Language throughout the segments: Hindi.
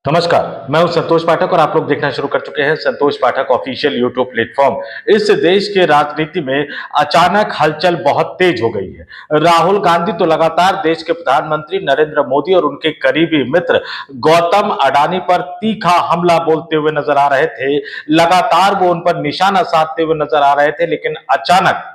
नमस्कार, मैं हूं संतोष पाठक और आप लोग देखना शुरू कर चुके हैं संतोष पाठक ऑफिशियल यूट्यूब प्लेटफॉर्म। इस देश के राजनीति में अचानक हलचल बहुत तेज हो गई है। राहुल गांधी तो लगातार देश के प्रधानमंत्री नरेंद्र मोदी और उनके करीबी मित्र गौतम अडानी पर तीखा हमला बोलते हुए नजर आ रहे थे। लगातार वो उन पर निशाना साधते हुए नजर आ रहे थे, लेकिन अचानक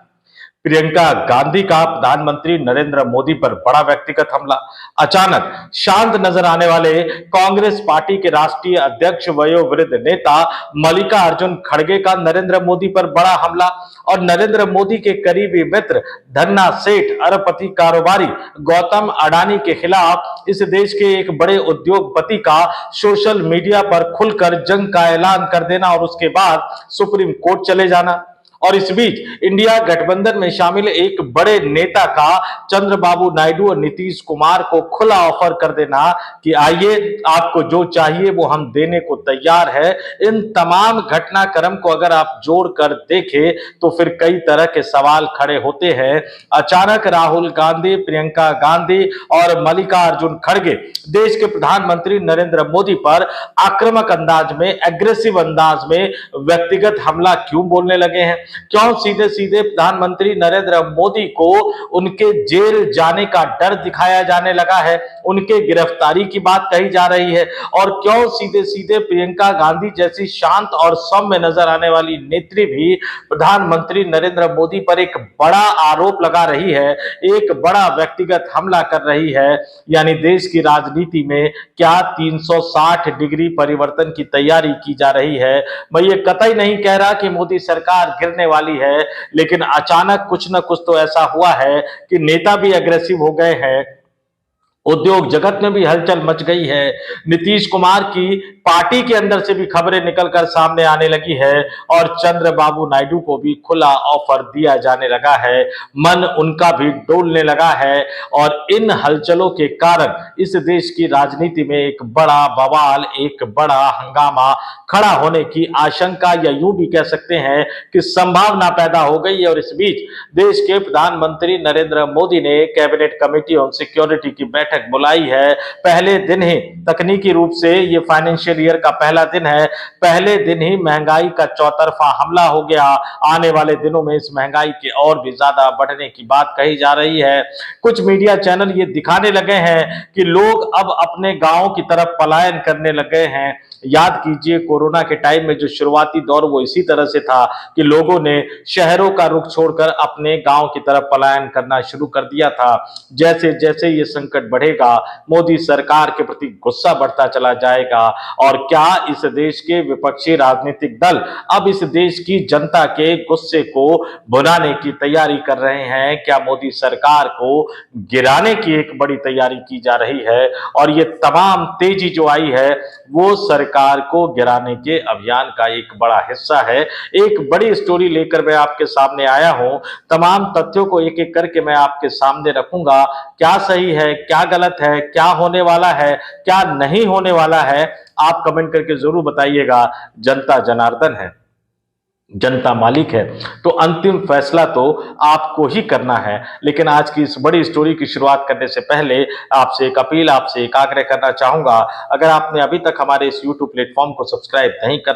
प्रियंका गांधी का प्रधानमंत्री नरेंद्र मोदी पर बड़ा व्यक्तिगत हमला। अचानक शांत नजर आने वाले कांग्रेस पार्टी के राष्ट्रीय अध्यक्ष वयोवृद्ध नेता मल्लिकार्जुन खड़गे का नरेंद्र मोदी पर बड़ा हमला और नरेंद्र मोदी के करीबी मित्र धन्ना सेठ अरबपति कारोबारी गौतम अडानी के खिलाफ इस देश के एक बड़े उद्योगपति का सोशल मीडिया पर खुलकर जंग का ऐलान कर देना और उसके बाद सुप्रीम कोर्ट चले जाना। और इस बीच इंडिया गठबंधन में शामिल एक बड़े नेता का चंद्रबाबू नायडू और नीतीश कुमार को खुला ऑफर कर देना कि आइए, आपको जो चाहिए वो हम देने को तैयार है। इन तमाम घटनाक्रम को अगर आप जोड़कर देखें तो फिर कई तरह के सवाल खड़े होते हैं। अचानक राहुल गांधी, प्रियंका गांधी और मल्लिकार्जुन खड़गे देश के प्रधानमंत्री नरेंद्र मोदी पर आक्रामक अंदाज में, एग्रेसिव अंदाज में व्यक्तिगत हमला क्यों बोलने लगे हैं? क्यों सीधे सीधे प्रधानमंत्री नरेंद्र मोदी को उनके जेल जाने का डर दिखाया जाने लगा है, उनके गिरफ्तारी की बात कही जा रही है? और क्यों सीधे सीधे प्रियंका गांधी जैसी शांत और सौम्य नजर आने वाली नेत्री भी प्रधानमंत्री नरेंद्र मोदी पर एक बड़ा आरोप लगा रही है, एक बड़ा व्यक्तिगत हमला कर रही है? यानी देश की राजनीति में क्या 360 डिग्री परिवर्तन की तैयारी की जा रही है? मैं ये कतई नहीं कह रहा कि मोदी सरकार गिरने वाली है, लेकिन अचानक कुछ न कुछ तो ऐसा हुआ है कि नेता भी अग्रेसिव हो गए हैं, उद्योग जगत में भी हलचल मच गई है। नीतीश कुमार की पार्टी के अंदर से भी खबरें निकलकर सामने आने लगी है और चंद्रबाबू नायडू को भी खुला ऑफर दिया जाने लगा है। मन उनका भी डोलने लगा है और इन हलचलों के कारण इस देश की राजनीति में एक बड़ा बवाल, एक बड़ा हंगामा खड़ा होने की आशंका या यूं भी कह सकते हैं कि संभावना पैदा हो गई है। और इस बीच देश के प्रधानमंत्री नरेंद्र मोदी ने कैबिनेट कमेटी ऑन सिक्योरिटी की बैठक बुलाई है। पहले दिन ही, तकनीकी रूप से ये फाइनेंशियल ईयर का पहला दिन है, पहले दिन ही महंगाई का चौतरफा हमला हो गया। आने वाले दिनों में इस महंगाई के और भी ज्यादा बढ़ने की बात कही जा रही है। कुछ मीडिया चैनल ये दिखाने लगे हैं कि लोग अब अपने गांव की तरफ पलायन करने लगे हैं। याद कीजिए, कोरोना के टाइम में जो शुरुआती दौर वो इसी तरह से था कि लोगों ने शहरों का रुख छोड़कर अपने गांव की तरफ पलायन करना शुरू कर दिया था। जैसे जैसे ये संकट बढ़ेगा, मोदी सरकार के प्रति गुस्सा बढ़ता चला जाएगा। और क्या इस देश के विपक्षी राजनीतिक दल अब इस देश की जनता के गुस्से को भुनाने की तैयारी कर रहे हैं? क्या मोदी सरकार को गिराने की एक बड़ी तैयारी की जा रही है? और ये तमाम तेजी जो आई है वो सरकार को गिराने के अभियान का एक बड़ा हिस्सा है। एक बड़ी स्टोरी लेकर मैं आपके सामने आया हूं। तमाम तथ्यों को एक एक करके मैं आपके सामने रखूंगा। क्या सही है, क्या गलत है, क्या होने वाला है, क्या नहीं होने वाला है, आप कमेंट करके जरूर बताइएगा। जनता जनार्दन है, जनता मालिक है, तो अंतिम फैसला तो आपको ही करना है। लेकिन आज की इस बड़ी स्टोरी की शुरुआत करने से पहले आपसे एक अपील, आपसे एक आग्रह करना चाहूंगा। अगर आपने अभी तक हमारे इस YouTube प्लेटफॉर्म को सब्सक्राइब नहीं कर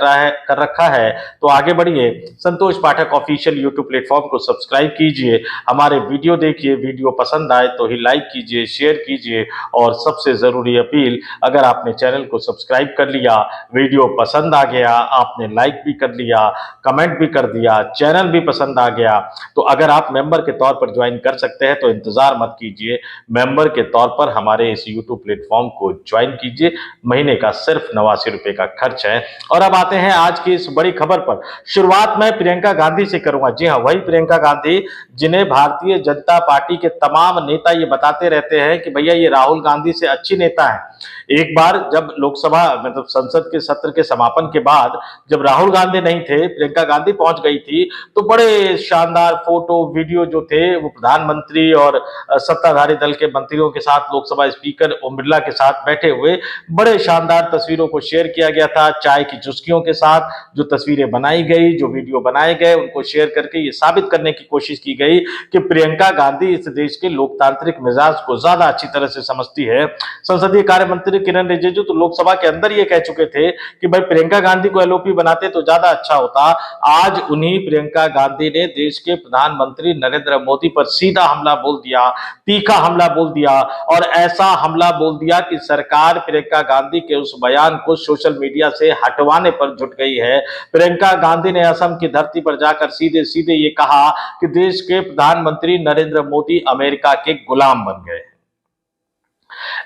रखा है तो आगे बढ़िए, संतोष पाठक ऑफिशियल YouTube प्लेटफॉर्म को सब्सक्राइब कीजिए, हमारे वीडियो देखिए, वीडियो पसंद आए तो ही लाइक कीजिए, शेयर कीजिए। और सबसे जरूरी अपील, अगर आपने चैनल को सब्सक्राइब कर लिया, वीडियो पसंद आ गया, आपने लाइक भी कर लिया, कमेंट भी कर दिया, चैनल भी पसंद आ गया, तो अगर आप मेंबर के तौर पर ज्वाइन कर सकते हैं तो इंतजार मत कीजिए, मेंबर के तौर पर हमारे इस YouTube प्लेटफॉर्म को ज्वाइन कीजिए। महीने का सिर्फ 89 रुपए का खर्च है। और अब आते हैं आज की इस बड़ी खबर पर। शुरुआत मैं प्रियंका गांधी से करूंगा। जी हाँ, वही प्रियंका गांधी जिन्हें भारतीय जनता पार्टी के तमाम नेता ये बताते रहते हैं कि भैया ये राहुल गांधी से अच्छी नेता है। एक बार जब लोकसभा मतलब संसद के सत्र के समापन के बाद जब राहुल गांधी नहीं थे, प्रियंका गांधी पहुंच गई थी, तो बड़े शानदार फोटो वीडियो जो थे वो प्रधानमंत्री और सत्ताधारी दल के मंत्रियों के साथ, लोकसभा स्पीकर ओम बिरला के साथ बैठे हुए बड़े शानदार तस्वीरों को शेयर किया गया था। चाय की चुस्कियों के साथ जो तस्वीरें बनाई गई, जो वीडियो बनाए गए, उनको शेयर करके ये साबित करने की कोशिश की गई कि प्रियंका गांधी इस देश के लोकतांत्रिक मिजाज को ज्यादा अच्छी तरह से समझती है। संसदीय कार्य मंत्री किरण रिजिजू तो लोकसभा के अंदर ये कह चुके थे कि भाई प्रियंका गांधी को एलओपी बनाते तो ज्यादा अच्छा होता। आज उन्हीं प्रियंका गांधी ने देश के प्रधानमंत्री नरेंद्र मोदी पर सीधा हमला बोल दिया, तीखा हमला बोल दिया और ऐसा हमला बोल दिया कि सरकार प्रियंका गांधी के उस बयान को सोशल मीडिया से हटवाने पर जुट गई है। प्रियंका गांधी ने असम की धरती पर जाकर सीधे सीधे ये कहा कि देश के प्रधानमंत्री नरेंद्र मोदी अमेरिका के गुलाम बन गए।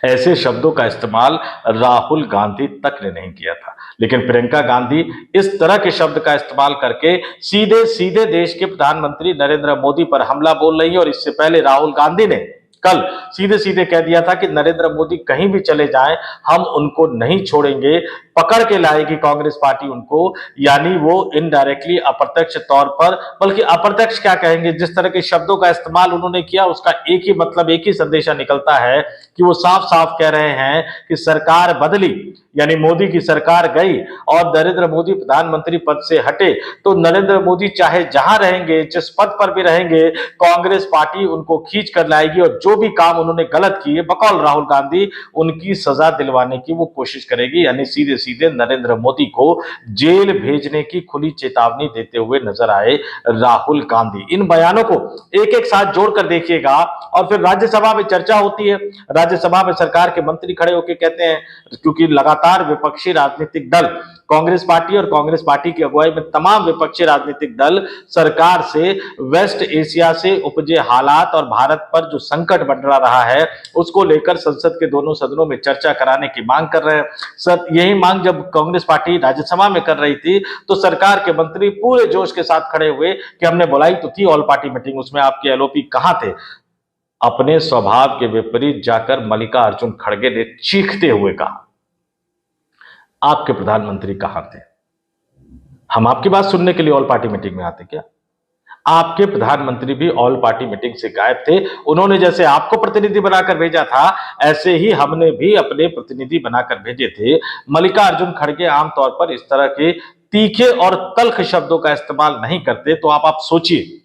ऐसे शब्दों का इस्तेमाल राहुल गांधी तक ने नहीं किया था, लेकिन प्रियंका गांधी इस तरह के शब्द का इस्तेमाल करके सीधे सीधे देश के प्रधानमंत्री नरेंद्र मोदी पर हमला बोल रही है। और इससे पहले राहुल गांधी ने कल सीधे सीधे कह दिया था कि नरेंद्र मोदी कहीं भी चले जाएं, हम उनको नहीं छोड़ेंगे, पकड़ के लाएगी कांग्रेस पार्टी उनको। यानी वो इनडायरेक्टली, अप्रत्यक्ष तौर पर, बल्कि अप्रत्यक्ष क्या कहेंगे, जिस तरह के शब्दों का इस्तेमाल उन्होंने किया उसका एक ही मतलब, एक ही संदेशा निकलता है कि वो साफ साफ कह रहे हैं कि सरकार बदली, यानी मोदी की सरकार गई और नरेंद्र मोदी प्रधानमंत्री पद से हटे तो नरेंद्र मोदी चाहे जहां रहेंगे, जिस पद पर भी रहेंगे, कांग्रेस पार्टी उनको खींच कर लाएगी और जो भी काम उन्होंने गलत किए बकौल राहुल गांधी, उनकी सजा दिलवाने की वो कोशिश करेगी। यानी सीधे सीधे नरेंद्र मोदी को जेल भेजने की खुली चेतावनी देते हुए नजर आए राहुल गांधी। इन बयानों को एक एक साथ जोड़कर देखिएगा और फिर राज्यसभा में चर्चा होती है। राज्यसभा में सरकार के मंत्री खड़े होकर कहते हैं, क्योंकि लगातार विपक्षी राजनीतिक दल, कांग्रेस पार्टी और कांग्रेस पार्टी की अगुवाई में तमाम विपक्षी राजनीतिक दल सरकार से वेस्ट एशिया से उपजे हालात और भारत पर जो संकट मंडरा रहा है उसको लेकर संसद के दोनों सदनों में चर्चा कराने की मांग कर रहे हैं। सर, यही मांग जब कांग्रेस पार्टी राज्यसभा में कर रही थी तो सरकार के मंत्री पूरे जोश के साथ खड़े हुए कि हमने बुलाई तो थी ऑल पार्टी मीटिंग, उसमें आपके एलओपी कहां थे। अपने स्वभाव के विपरीत जाकर मल्लिकार्जुन खड़गे ने चीखते हुए कहा, आपके प्रधानमंत्री कहां थे? हम आपकी बात सुनने के लिए ऑल पार्टी मीटिंग में आते क्या? आपके प्रधानमंत्री भी ऑल पार्टी मीटिंग से गायब थे। उन्होंने जैसे आपको प्रतिनिधि बनाकर भेजा था ऐसे ही हमने भी अपने प्रतिनिधि बनाकर भेजे थे। मल्लिकार्जुन खड़गे आमतौर पर इस तरह के तीखे और तल्ख शब्दों का इस्तेमाल नहीं करते। तो आप सोचिए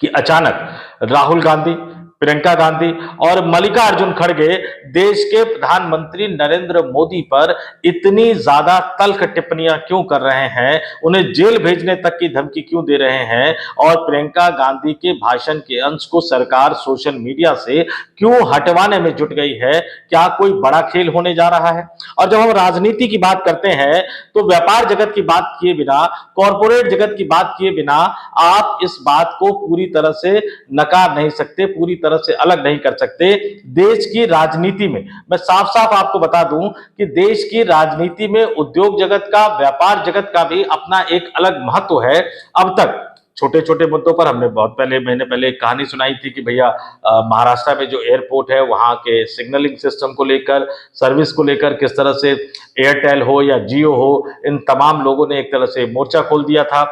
कि अचानक राहुल गांधी, प्रियंका गांधी और मल्लिकार्जुन खड़गे देश के प्रधानमंत्री नरेंद्र मोदी पर इतनी ज्यादा तल्ख टिप्पणियां क्यों कर रहे हैं, उन्हें जेल भेजने तक की धमकी क्यों दे रहे हैं और प्रियंका गांधी के भाषण के अंश को सरकार सोशल मीडिया से क्यों हटवाने में जुट गई है? क्या कोई बड़ा खेल होने जा रहा है? और जब हम राजनीति की बात करते हैं तो व्यापार जगत की बात किए बिना, कॉर्पोरेट जगत की बात किए बिना आप इस बात को पूरी तरह से नकार नहीं सकते, पूरी तरह से अलग नहीं कर सकते। देश की राजनीति में मैं साफ साफ आपको बता दूं कि देश की राजनीति में उद्योग जगत का, व्यापार जगत का भी अपना एक अलग महत्व है। अब तक छोटे छोटे मुद्दों पर हमने बहुत महीने पहले एक कहानी सुनाई थी कि भैया महाराष्ट्र में जो एयरपोर्ट है वहां के सिग्नलिंग सिस्टम को लेकर, सर्विस को लेकर किस तरह से एयरटेल हो या जियो हो, इन तमाम लोगों ने एक तरह से मोर्चा खोल दिया था।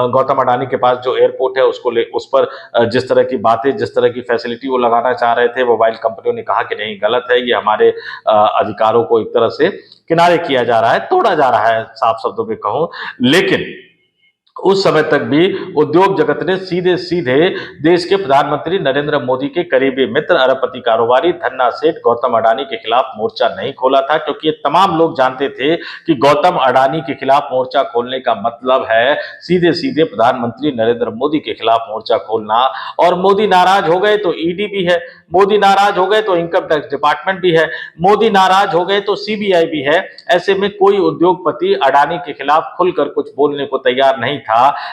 गौतम अडानी के पास जो एयरपोर्ट है उस पर जिस तरह की बातें, जिस तरह की फैसिलिटी वो लगाना चाह रहे थे, मोबाइल कंपनियों ने कहा कि नहीं, गलत है, ये हमारे अधिकारों को एक तरह से किनारे किया जा रहा है, तोड़ा जा रहा है, साफ शब्दों में कहूं। लेकिन उस समय तक भी उद्योग जगत ने सीधे सीधे देश के प्रधानमंत्री नरेंद्र मोदी के करीबी मित्र, अरबपति कारोबारी धन्ना सेठ गौतम अडानी के खिलाफ मोर्चा नहीं खोला था, क्योंकि ये तमाम लोग जानते थे कि गौतम अडानी के खिलाफ मोर्चा खोलने का मतलब है सीधे सीधे प्रधानमंत्री नरेंद्र मोदी के खिलाफ मोर्चा खोलना। और मोदी नाराज हो गए तो ईडी भी है, मोदी नाराज हो गए तो इनकम टैक्स डिपार्टमेंट भी है, मोदी नाराज हो गए तो सीबीआई भी है। ऐसे में कोई उद्योगपति अडानी के खिलाफ खुलकर कुछ बोलने को तैयार नहीं था।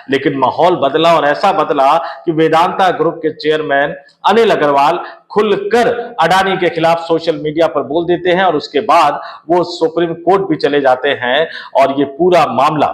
लेकिन माहौल बदला और ऐसा बदला कि वेदांता ग्रुप के चेयरमैन अनिल अग्रवाल खुलकर अडानी के खिलाफ सोशल मीडिया पर बोल देते हैं और उसके बाद वो सुप्रीम कोर्ट भी चले जाते हैं और ये पूरा मामला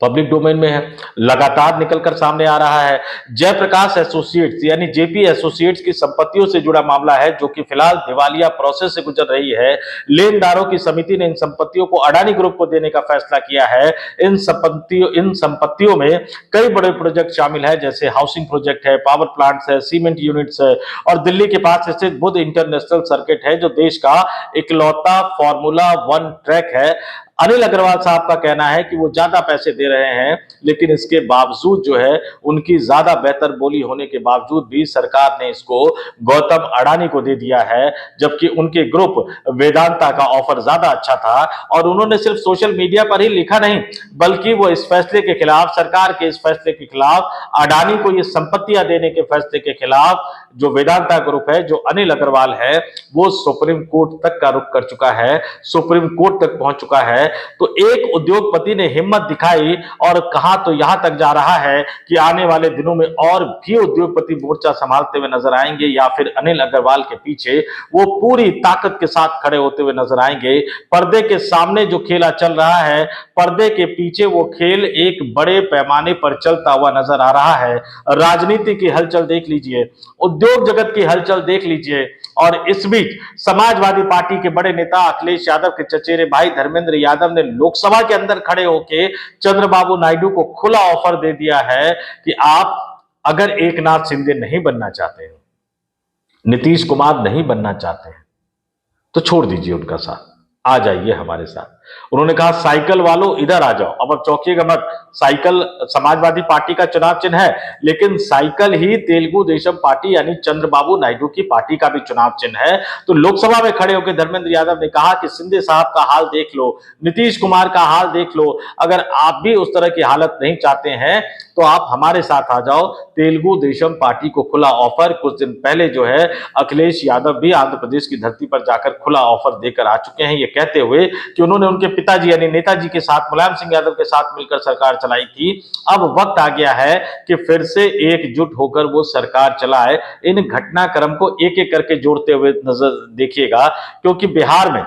पब्लिक डोमेन में है, लगातार निकलकर सामने आ रहा है। जयप्रकाश एसोसिएट्स यानी जेपी एसोसिएट्स की संपत्तियों से जुड़ा मामला है, जो कि फिलहाल दिवालिया प्रोसेस से गुजर रही है। लेनदारों की समिति ने इन संपत्तियों को अडानी ग्रुप को देने का फैसला किया है। इन संपत्तियों में कई बड़े प्रोजेक्ट शामिल है, जैसे हाउसिंग प्रोजेक्ट है, पावर प्लांट्स है, सीमेंट यूनिट्स है और दिल्ली के पास स्थित बुध इंटरनेशनल सर्किट है, जो देश का इकलौता फॉर्मूला 1 ट्रैक है। अनिल अग्रवाल साहब का कहना है कि वो ज्यादा पैसे दे रहे हैं, लेकिन इसके बावजूद जो है उनकी ज्यादा बेहतर बोली होने के बावजूद भी सरकार ने इसको गौतम अडानी को दे दिया है, जबकि उनके ग्रुप वेदांता का ऑफर ज्यादा अच्छा था। और उन्होंने सिर्फ सोशल मीडिया पर ही लिखा नहीं, बल्कि वो इस फैसले के खिलाफ, सरकार के इस फैसले के खिलाफ, अडानी को ये संपत्तियां देने के फैसले के खिलाफ जो वेदांता ग्रुप है, जो अनिल अग्रवाल है, वो सुप्रीम कोर्ट तक का रुख कर चुका है, सुप्रीम कोर्ट तक पहुंच चुका है। तो एक उद्योगपति ने हिम्मत दिखाई और कहा तो यहां तक जा रहा है कि आने वाले दिनों में और भी उद्योगपति मोर्चा संभालते हुए नजर आएंगे, या फिर अनिल अग्रवाल के पीछे वो पूरी ताकत के साथ खड़े होते हुए नजर आएंगे। पर्दे के सामने जो खेला चल रहा है, पर्दे के पीछे वो खेल एक बड़े पैमाने पर चलता हुआ नजर आ रहा है। राजनीति की हलचल देख लीजिए, उद्योग जगत की हलचल देख लीजिए, और इस बीच समाजवादी पार्टी के बड़े नेता अखिलेश यादव के चचेरे भाई धर्मेंद्र यादव ने लोकसभा के अंदर खड़े होकर चंद्रबाबू नायडू को खुला ऑफर दे दिया है कि आप अगर एकनाथ शिंदे नहीं बनना चाहते हैं, नीतीश कुमार नहीं बनना चाहते हैं, तो छोड़ दीजिए उनका साथ, आ जाइए हमारे साथ। उन्होंने कहा साइकिल वालों इधर आ जाओ। अब चौंकिएगा मत, साइकिल समाजवादी पार्टी का चुनाव चिन्ह है, लेकिन साइकिल ही तेलुगु देशम पार्टी यानी चंद्रबाबू नायडू की पार्टी का भी चुनाव चिन्ह है। तो लोकसभा में खड़े होकर धर्मेंद्र यादव ने कहा कि शिंदे साहब का हाल देख लो, नीतीश कुमार का हाल देख लो, अगर आप भी उस तरह की हालत नहीं चाहते हैं तो आप हमारे साथ आ जाओ। तेलुगु देशम पार्टी को खुला ऑफर, कुछ दिन पहले जो है अखिलेश यादव भी आंध्र प्रदेश की धरती पर जाकर खुला ऑफर देकर आ चुके हैं, ये कहते हुए कि उन्होंने उनके पिताजी यानी नेताजी के साथ, मुलायम सिंह यादव के साथ मिलकर सरकार चलाई थी। अब वक्त आ गया है कि फिर से एकजुट होकर वो सरकार चलाए। इन घटनाक्रम को एक एक करके जोड़ते हुए नजर देखिएगा, क्योंकि बिहार में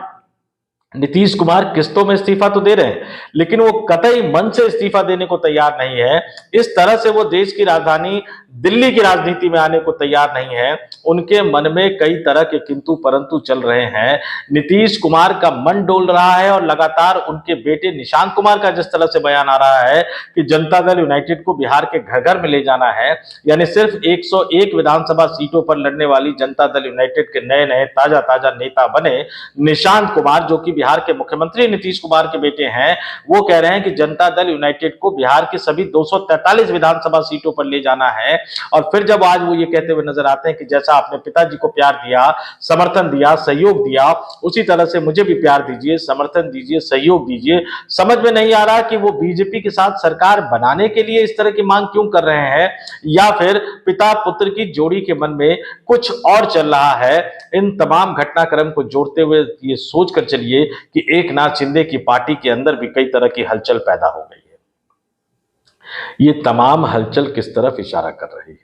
नीतीश कुमार किस्तों में इस्तीफा तो दे रहे हैं, लेकिन वो कतई मन से इस्तीफा देने को तैयार नहीं है। इस तरह से वो देश की राजधानी दिल्ली की राजनीति में आने को तैयार नहीं है। उनके मन में कई तरह के किंतु परंतु चल रहे हैं। नीतीश कुमार का मन डोल रहा है और लगातार उनके बेटे निशांत कुमार का जिस तरह से बयान आ रहा है कि जनता दल यूनाइटेड को बिहार के घर घर में ले जाना है, यानी सिर्फ 101 विधानसभा सीटों पर लड़ने वाली जनता दल यूनाइटेड के नए नए ताजा ताजा नेता बने निशांत कुमार, जो कि बिहार के मुख्यमंत्री नीतीश कुमार के बेटे हैं, वो कह रहे हैं कि जनता दल यूनाइटेड को बिहार की सभी 243 विधानसभा सीटों पर ले जाना है। और फिर जब आज वो ये कहते हुए नजर आते हैं कि जैसा आपने पिताजी को प्यार दिया, समर्थन दिया, सहयोग दिया, उसी तरह से मुझे भी प्यार दीजिए, समर्थन दीजिए, सहयोग दीजिए। समझ में नहीं आ रहा कि वो बीजेपी के साथ सरकार बनाने के लिए इस तरह की मांग क्यों कर रहे हैं, या फिर पिता पुत्र की जोड़ी के मन में कुछ और चल रहा है। इन तमाम घटनाक्रम को जोड़ते हुए ये सोचकर चलिए कि एकनाथ शिंदे की पार्टी के अंदर भी कई तरह की हलचल पैदा हो गई है। ये तमाम हलचल किस तरफ इशारा कर रही है?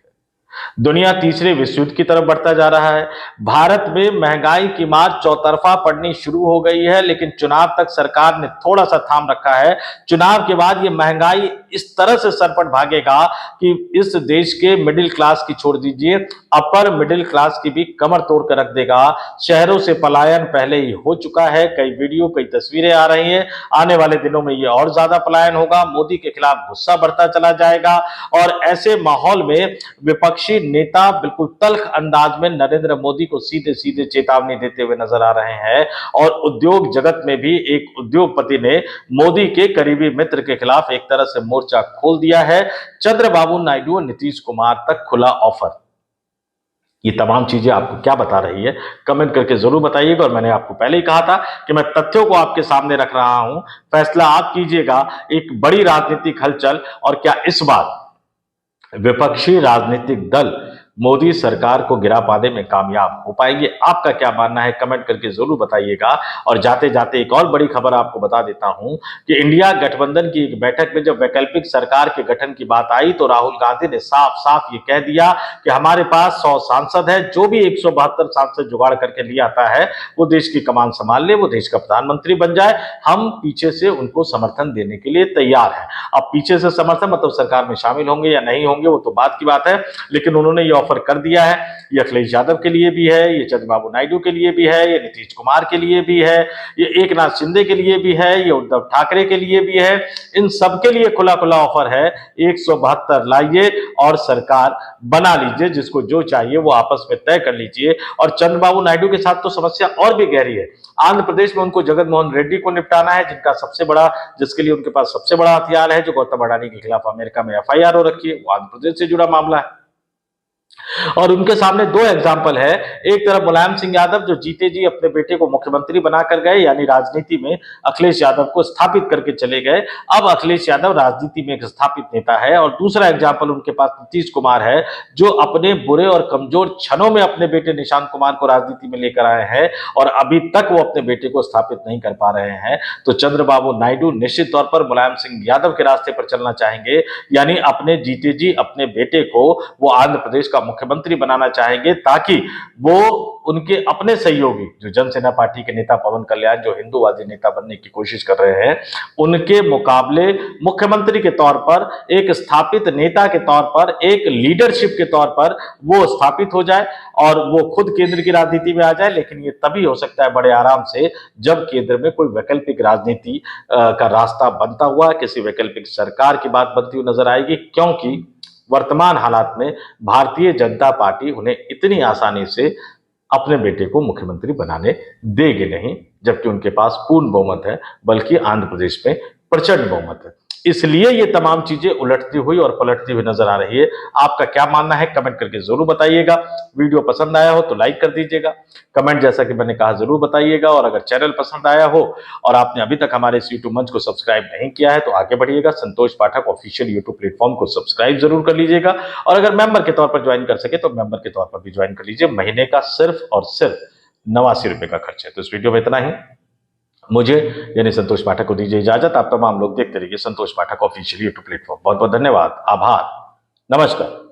दुनिया तीसरे विश्व युद्ध की तरफ बढ़ता जा रहा है। भारत में महंगाई की मार चौतरफा पड़नी शुरू हो गई है, लेकिन चुनाव तक सरकार ने थोड़ा सा थाम रखा है। चुनाव के बाद ये महंगाई इस तरह से सरपट भागेगा कि इस देश के मिडिल क्लास की छोड़ दीजिए, अपर मिडिल क्लास की भी कमर तोड़ कर रख देगा। शहरों से पलायन पहले ही हो चुका है, कई वीडियो, कई तस्वीरें आ रही हैं। आने वाले दिनों में ये और ज्यादा पलायन होगा, मोदी के खिलाफ गुस्सा बढ़ता चला जाएगा, और ऐसे माहौल में विपक्षी नेता बिल्कुल तल्ख अंदाज में नरेंद्र मोदी को सीधे सीधे चेतावनी देते हुए नजर आ रहे हैं। और उद्योग जगत में भी एक उद्योगपति ने मोदी के करीबी मित्र के खिलाफ एक तरह से मोर्चा खोल दिया है। चंद्रबाबू नायडू और नीतीश कुमार तक खुला ऑफर। ये तमाम चीजें आपको क्या बता रही है, कमेंट करके जरूर बताइएगा। और मैंने आपको पहले ही कहा था कि मैं तथ्यों को आपके सामने रख रहा हूं, फैसला आप कीजिएगा। एक बड़ी राजनीतिक हलचल, और क्या इस बार विपक्षी राजनीतिक दल मोदी सरकार को गिरा पाने में कामयाब हो पाएंगे? आपका क्या मानना है, कमेंट करके जरूर बताइएगा। और जाते जाते एक और बड़ी खबर आपको बता देता हूं कि इंडिया गठबंधन की एक बैठक में जब वैकल्पिक सरकार के गठन की बात आई, तो राहुल गांधी ने साफ साफ ये कह दिया कि हमारे पास 100 सांसद है, जो भी 172 सांसद जुगाड़ करके ले आता है वो देश की कमान संभाल ले, वो देश का प्रधानमंत्री बन जाए, हम पीछे से उनको समर्थन देने के लिए तैयार है। अब पीछे से समर्थन मतलब सरकार में शामिल होंगे या नहीं होंगे वो तो बात की बात है, लेकिन उन्होंने ये ऑफर कर दिया है। ये अखिलेश यादव के लिए भी है, ये चंद्रबाबू नायडू के लिए भी है, ये नीतीश कुमार के लिए भी है, ये एकनाथ शिंदे के लिए भी है, ये उद्धव ठाकरे के लिए भी है। इन सबके लिए खुला खुला ऑफर है, 172 लाइए और सरकार बना लीजिए, जिसको जो चाहिए वो आपस में तय कर लीजिए। और चंद्रबाबू नायडू के साथ तो समस्या और भी गहरी है। आंध्र प्रदेश में उनको जगन मोहन रेड्डी को निपटाना है, जिसके लिए उनके पास सबसे बड़ा हथियार है, जो गौतम अडानी के खिलाफ अमेरिका में एफआईआर हो रखी है, वो आंध्र प्रदेश से जुड़ा मामला है। और उनके सामने दो एग्जाम्पल है। एक तरफ मुलायम सिंह यादव जो जीते जी अपने बेटे को मुख्यमंत्री बनाकर गए, यानी राजनीति में अखिलेश यादव को स्थापित करके चले गए। अब अखिलेश यादव राजनीति में एक स्थापित नेता है। और दूसरा एग्जाम्पल उनके पास नीतीश कुमार है, जो अपने बुरे और कमजोर क्षणों में अपने बेटे निशांत कुमार को राजनीति में लेकर आए हैं और अभी तक वो अपने बेटे को स्थापित नहीं कर पा रहे हैं। तो चंद्रबाबू नायडू निश्चित तौर पर मुलायम सिंह यादव के रास्ते पर चलना चाहेंगे, यानी अपने जीते जी अपने बेटे को वो आंध्र प्रदेश का मुख्यमंत्री बनाना चाहेंगे, ताकि वो उनके अपने सहयोगी जो जनसेना पार्टी के नेता पवन कल्याण, जो हिंदूवादी नेता बनने की कोशिश कर रहे हैं, उनके मुकाबले मुख्यमंत्री के तौर पर, एक स्थापित नेता के तौर पर, एक लीडरशिप के तौर पर वो स्थापित हो जाए और वो खुद केंद्र की राजनीति में आ जाए। लेकिन ये तभी हो सकता है बड़े आराम से, जब केंद्र में कोई वैकल्पिक राजनीति का रास्ता बनता हुआ, किसी वैकल्पिक सरकार की बात बनती हुई नजर आएगी। क्योंकि वर्तमान हालात में भारतीय जनता पार्टी उन्हें इतनी आसानी से अपने बेटे को मुख्यमंत्री बनाने देगी नहीं, जबकि उनके पास पूर्ण बहुमत है, बल्कि आंध्र प्रदेश में प्रचंड बहुमत है। इसलिए ये तमाम चीजें उलटती हुई और पलटती हुई नजर आ रही है। आपका क्या मानना है कमेंट करके जरूर बताइएगा। वीडियो पसंद आया हो तो लाइक कर दीजिएगा, कमेंट जैसा कि मैंने कहा जरूर बताइएगा। और अगर चैनल पसंद आया हो और आपने अभी तक हमारे इस यूट्यूब मंच को सब्सक्राइब नहीं किया है तो आगे बढ़िएगा, संतोष पाठक ऑफिशियल यूट्यूब प्लेटफॉर्म को सब्सक्राइब जरूर कर लीजिएगा। और अगर मेंबर के तौर पर ज्वाइन कर सके तो मेंबर के तौर पर भी ज्वाइन कर लीजिए। महीने का सिर्फ और सिर्फ 89 रुपए का खर्च है। तो इस वीडियो में इतना ही। मुझे यानी संतोष पाठक को दीजिए इजाजत। आप तमाम लोग देखते रहिए संतोष पाठक ऑफिशियल यूट्यूब प्लेटफॉर्म। बहुत बहुत धन्यवाद, आभार, नमस्कार।